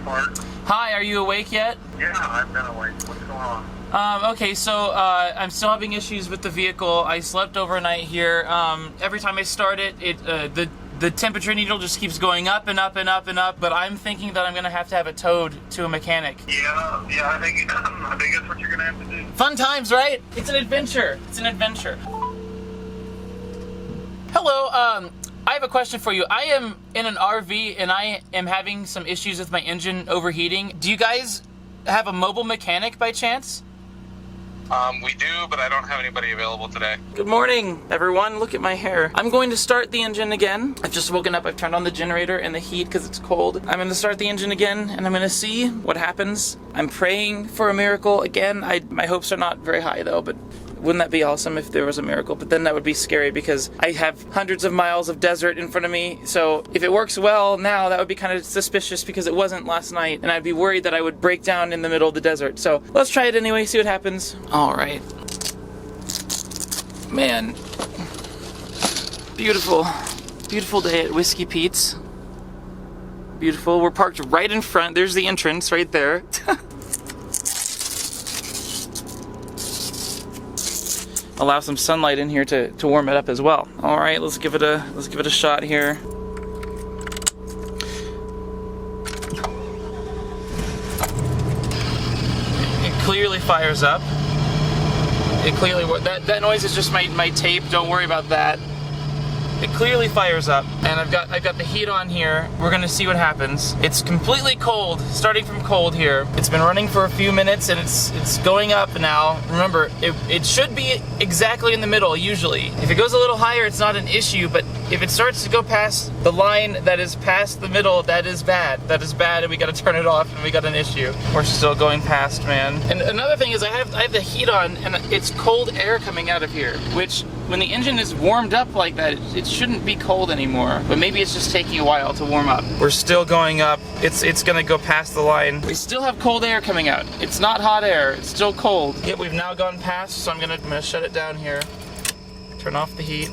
Mark. Hi, are you awake yet? Yeah, I've been awake. What's going on? Okay, so I'm still having issues with the vehicle. I slept overnight here. Every time I start it, the temperature needle just keeps going up and up and up and up, but I'm thinking that I'm gonna have to have it towed to a mechanic. Yeah, I think that's what you're gonna have to do. Fun times, right? It's an adventure. It's an adventure. Hello, I have a question for you. I am in an RV and I am having some issues with my engine overheating. Do you guys have a mobile mechanic by chance? We do, but I don't have anybody available today. Good morning, everyone. Look at my hair. I'm going to start the engine again. I've just woken up. I've turned on the generator and the heat because it's cold. I'm going to start the engine again and I'm going to see what happens. I'm praying for a miracle again. My hopes are not very high though, but wouldn't that be awesome if there was a miracle? But then that would be scary because I have hundreds of miles of desert in front of me. So if it works well now, that would be kind of suspicious because it wasn't last night. And I'd be worried that I would break down in the middle of the desert. So let's try it anyway, see what happens. All right. Man. Beautiful. Beautiful day at Whiskey Pete's. Beautiful. We're parked right in front. There's the entrance right there. Allow some sunlight in here to warm it up as well. All right, let's give it a shot here. It clearly fires up. It clearly that noise is just my tape. Don't worry about that. It clearly fires up, and I've got the heat on here. We're gonna see what happens. It's completely cold, starting from cold here. It's been running for a few minutes, and it's going up now. Remember, it should be exactly in the middle usually. If it goes a little higher, it's not an issue, but if it starts to go past the line that is past the middle, that is bad. That is bad, and we gotta turn it off, and we got an issue. We're still going past, man. And another thing is I have the heat on, and it's cold air coming out of here, which when the engine is warmed up like that, it shouldn't be cold anymore, but maybe it's just taking a while to warm up. We're still going up. It's gonna go past the line. We still have cold air coming out. It's not hot air, it's still cold. Yep, we've now gone past, so I'm gonna shut it down here. Turn off the heat.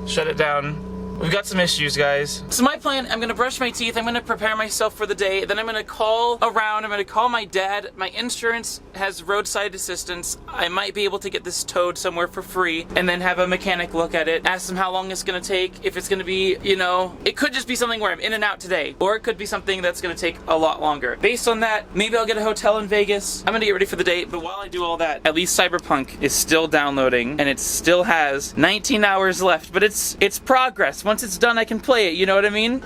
Shut it down. We've got some issues, guys. So my plan, I'm gonna brush my teeth, I'm gonna prepare myself for the day, then I'm gonna call around, I'm gonna call my dad. My insurance has roadside assistance. I might be able to get this towed somewhere for free, and then have a mechanic look at it, ask them how long it's gonna take, if it's gonna be, you know, it could just be something where I'm in and out today, or it could be something that's gonna take a lot longer. Based on that, maybe I'll get a hotel in Vegas. I'm gonna get ready for the day, but while I do all that, at least Cyberpunk is still downloading, and it still has 19 hours left, but it's progress. Once it's done, I can play it, you know what I mean?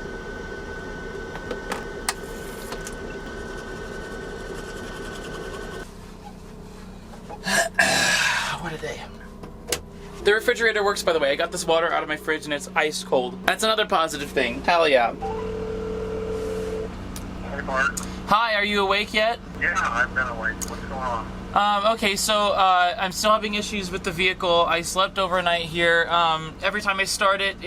What a day. The refrigerator works, by the way. I got this water out of my fridge and it's ice cold. That's another positive thing. Hell yeah. Hey, Mark. Hi, are you awake yet? Yeah, I've been awake. What's going on? Okay, so I'm still having issues with the vehicle. I slept overnight here. Every time I start it,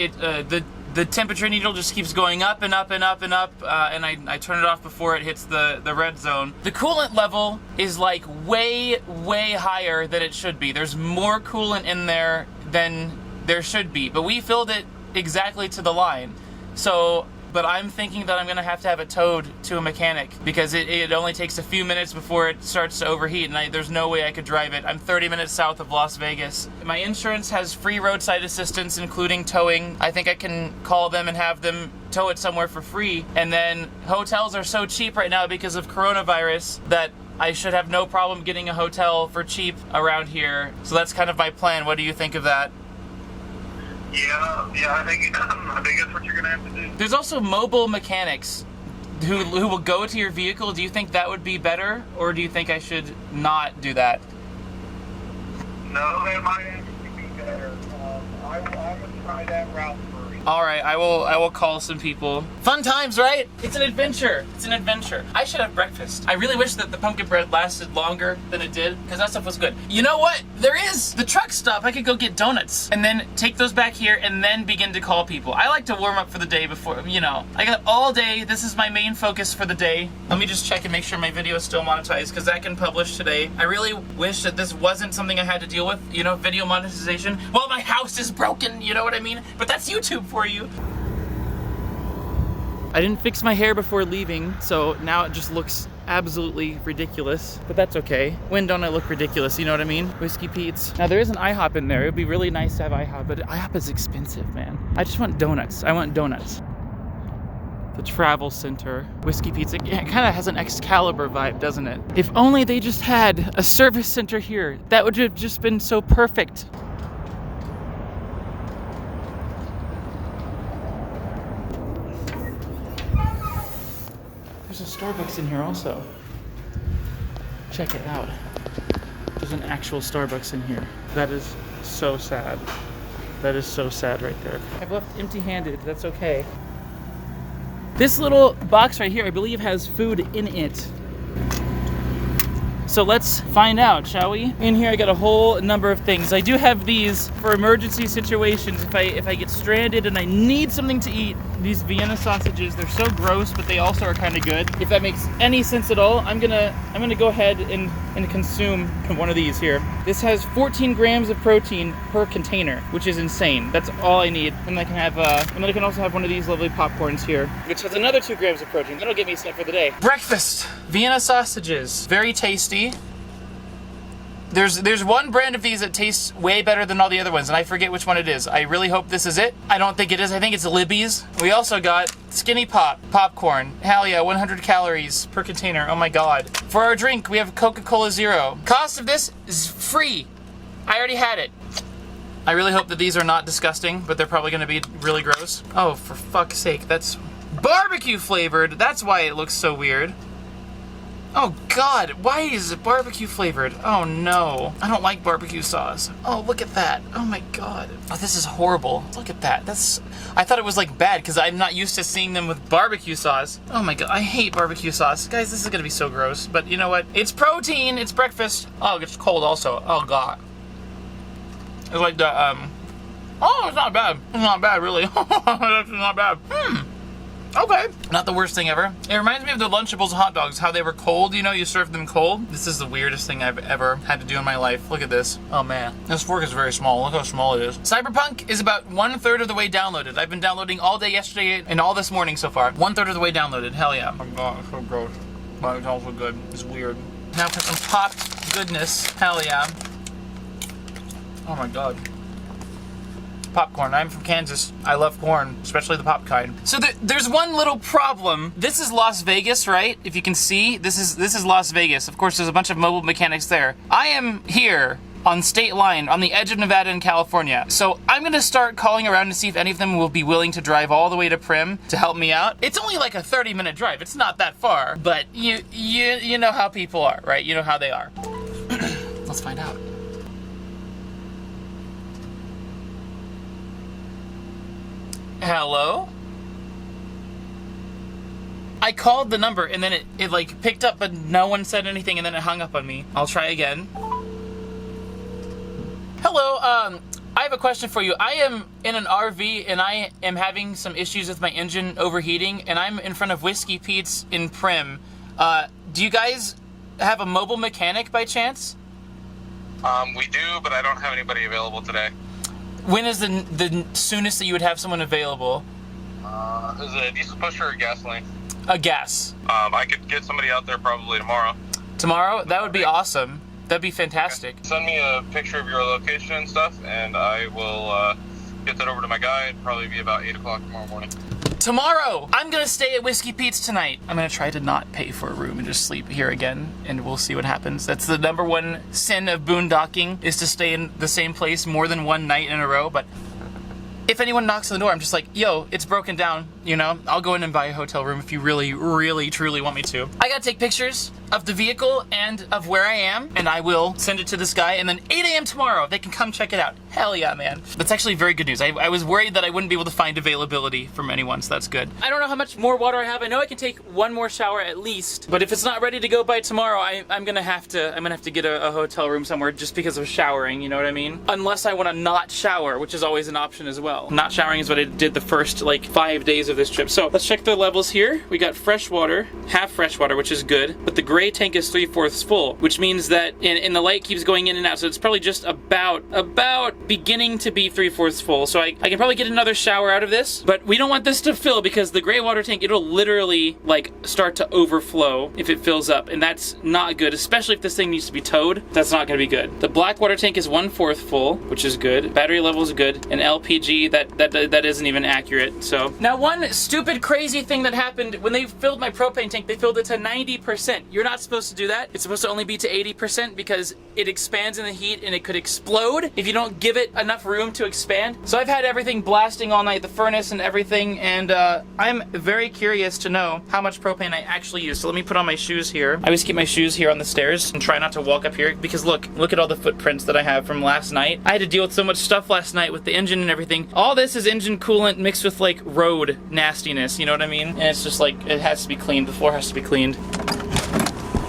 the temperature needle just keeps going up and up and up and up, and I turn it off before it hits the red zone. The coolant level is like way higher than it should be. There's more coolant in there than there should be, but we filled it exactly to the line. So, but I'm thinking that I'm gonna have to have it towed to a mechanic because it only takes a few minutes before it starts to overheat, and there's no way I could drive it. I'm 30 minutes south of Las Vegas. My insurance has free roadside assistance, including towing. I think I can call them and have them tow it somewhere for free. And then hotels are so cheap right now because of coronavirus that I should have no problem getting a hotel for cheap around here. So that's kind of my plan. What do you think of that? Yeah, I think that's what you're gonna have to do. There's also mobile mechanics who will go to your vehicle. Do you think that would be better, or do you think I should not do that? No, that might actually be better. I would try that route first. All right, I will call some people. Fun times, right? It's an adventure. It's an adventure. I should have breakfast. I really wish that the pumpkin bread lasted longer than it did, because that stuff was good. You know what? There is the truck stop. I could go get donuts and then take those back here and then begin to call people. I like to warm up for the day before, you know. I got all day. This is my main focus for the day. Let me just check and make sure my video is still monetized, because that can publish today. I really wish that this wasn't something I had to deal with, you know, video monetization. Well, my house is broken, you know what I mean? But that's YouTube for you. I didn't fix my hair before leaving, so now it just looks absolutely ridiculous, but that's okay. When don't I look ridiculous, you know what I mean? Whiskey Pete's. Now there is an IHOP in there. It would be really nice to have IHOP, but IHOP is expensive, man. I just want donuts. I want donuts. The Travel Center, Whiskey Pete's. It kind of has an Excalibur vibe, doesn't it? If only they just had a service center here. That would have just been so perfect. There's a Starbucks in here also. Check it out. There's an actual Starbucks in here. That is so sad. That is so sad right there. I've left empty-handed, that's okay. This little box right here, I believe, has food in it. So let's find out, shall we? In here I got a whole number of things. I do have these for emergency situations. If I get stranded and I need something to eat, these Vienna sausages, they're so gross, but they also are kind of good. If that makes any sense at all, I'm gonna go ahead and consume one of these here. This has 14 grams of protein per container, which is insane. That's all I need. And I can have and then I can also have one of these lovely popcorns here, which has another 2 grams of protein. That'll get me set for the day. Breakfast, Vienna sausages, very tasty. There's one brand of these that tastes way better than all the other ones, and I forget which one it is. I really hope this is it. I don't think it is. I think it's Libby's. We also got Skinny Pop popcorn. Hell yeah, 100 calories per container. Oh my god. For our drink, we have Coca-Cola Zero. Cost of this is free. I already had it. I really hope that these are not disgusting, but they're probably gonna be really gross. Oh, for fuck's sake, that's barbecue flavored. That's why it looks so weird. Oh god, why is it barbecue flavored? Oh no, I don't like barbecue sauce. Oh, look at that. Oh my god. Oh, this is horrible. Look at that. I thought it was like bad because I'm not used to seeing them with barbecue sauce. Oh my god, I hate barbecue sauce. Guys, this is gonna be so gross, but you know what? It's protein, it's breakfast. Oh, it gets cold also. Oh god. It's like the, oh, it's not bad. It's not bad, really. It's not bad. Okay. Not the worst thing ever. It reminds me of the Lunchables hot dogs, how they were cold, you know, you serve them cold. This is the weirdest thing I've ever had to do in my life. Look at this. Oh man. This fork is very small. Look how small it is. Cyberpunk is about 1/3 of the way downloaded. I've been downloading all day yesterday and all this morning so far. 1/3 of the way downloaded. Hell yeah. Oh god, it's so gross. But it's also good. It's weird. Now for some popped goodness. Hell yeah. Oh my god. Popcorn. I'm from Kansas. I love corn, especially the pop kind. So there's one little problem. This is Las Vegas, right? If you can see, this is Las Vegas. Of course, there's a bunch of mobile mechanics there. I am here on state line on the edge of Nevada and California. So I'm gonna start calling around to see if any of them will be willing to drive all the way to Prim to help me out. It's only like a 30-minute drive. It's not that far, but you know how people are, right? You know how they are. Let's find out. Hello? I called the number and then it like picked up, but no one said anything and then it hung up on me. I'll try again. Hello, I have a question for you. I am in an RV and I am having some issues with my engine overheating and I'm in front of Whiskey Pete's in Prim. Do you guys have a mobile mechanic by chance? We do, but I don't have anybody available today. When is the soonest that you would have someone available? Is it a diesel pusher or gasoline? A gas. I could get somebody out there probably tomorrow. Tomorrow? That would be awesome. That'd be fantastic. Okay. Send me a picture of your location and stuff, and I will get that over to my guy. It'd probably be about 8 o'clock tomorrow morning. Tomorrow! I'm gonna stay at Whiskey Pete's tonight. I'm gonna try to not pay for a room and just sleep here again, and we'll see what happens. That's the #1 sin of boondocking, is to stay in the same place more than one night in a row, but if anyone knocks on the door, I'm just like, yo, it's broken down, you know? I'll go in and buy a hotel room if you really, really, truly want me to. I gotta take pictures of the vehicle and of where I am, and I will send it to this guy, and then 8 a.m. tomorrow, they can come check it out. Hell yeah, man. That's actually very good news. I was worried that I wouldn't be able to find availability from anyone, so that's good. I don't know how much more water I have. I know I can take one more shower at least, but if it's not ready to go by tomorrow, I'm gonna have to get a hotel room somewhere just because of showering, you know what I mean? Unless I wanna not shower, which is always an option as well. well. Not showering is what I did the first like 5 days of this trip. So let's check the levels here. We got fresh water, half fresh water, which is good, but the gray tank is 3/4 full, which means that and the light keeps going in and out, so it's probably just about beginning to be 3/4 full. So I can probably get another shower out of this, but we don't want this to fill because the gray water tank, it'll literally like start to overflow if it fills up, and that's not good, especially if this thing needs to be towed. That's not going to be good. The black water tank is 1/4 full, which is good. Battery level is good, and LPG that isn't even accurate. So now, one stupid crazy thing that happened when they filled my propane tank, they filled it to 90%. You're not supposed to do that. It's supposed to only be to 80% because it expands in the heat and it could explode if you don't give it enough room to expand. So I've had everything blasting all night, the furnace and everything, and I'm very curious to know how much propane I actually use. So let me put on my shoes here. I always keep my shoes here on the stairs and try not to walk up here because look at all the footprints that I have from last night. I had to deal with so much stuff last night with the engine and everything. All this is engine coolant mixed with like road nastiness, you know what I mean? And it's just like, it has to be cleaned. The floor has to be cleaned.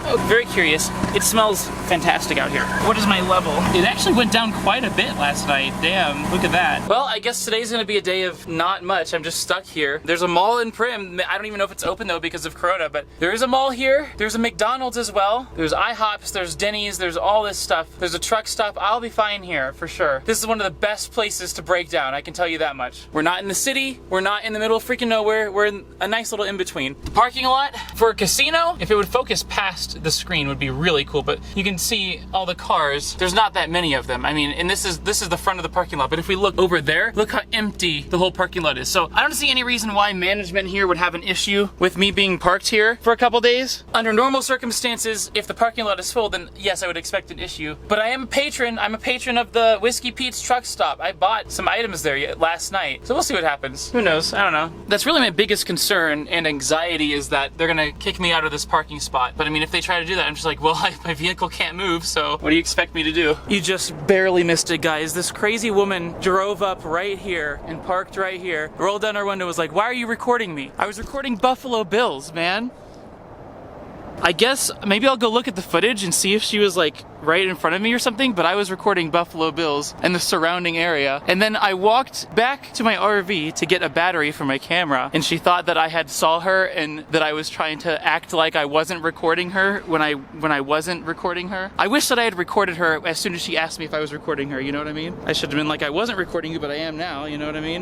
Oh, very curious. It smells fantastic out here. What is my level? It actually went down quite a bit last night. Damn, look at that. Well, I guess today's gonna be a day of not much. I'm just stuck here. There's a mall in Prim. I don't even know if it's open though because of Corona, but there is a mall here. There's a McDonald's as well. There's IHOPs, there's Denny's, there's all this stuff. There's a truck stop. I'll be fine here for sure. This is one of the best places to break down, I can tell you that much. We're not in the city. We're not in the middle of freaking nowhere. We're in a nice little in-between. The parking lot for a casino, if it would focus past the screen, would be really cool, but you can see all the cars. There's not that many of them. I mean, and this is the front of the parking lot, but if we look over there, look how empty the whole parking lot is. So I don't see any reason why management here would have an issue with me being parked here for a couple days. Under normal circumstances, if the parking lot is full, then yes, I would expect an issue. But I am a patron. I'm a patron of the Whiskey Pete's truck stop. I bought some items there last night, so we'll see what happens. Who knows? I don't know. That's really my biggest concern and anxiety, is that they're gonna kick me out of this parking spot. But I mean, if they try to do that, I'm just like, well, my vehicle can't move, so what do you expect me to do? You just barely missed it, guys. This crazy woman drove up right here and parked right here, rolled down her window, was like, why are you recording me? I was recording Buffalo Bills, man. I guess maybe I'll go look at the footage and see if she was like right in front of me or something, but I was recording Buffalo Bills and the surrounding area. And then I walked back to my RV to get a battery for my camera, and she thought that I had saw her and that I was trying to act like I wasn't recording her when I wasn't recording her. I wish that I had recorded her as soon as she asked me if I was recording her, you know what I mean? I should have been like, I wasn't recording you, but I am now, you know what I mean?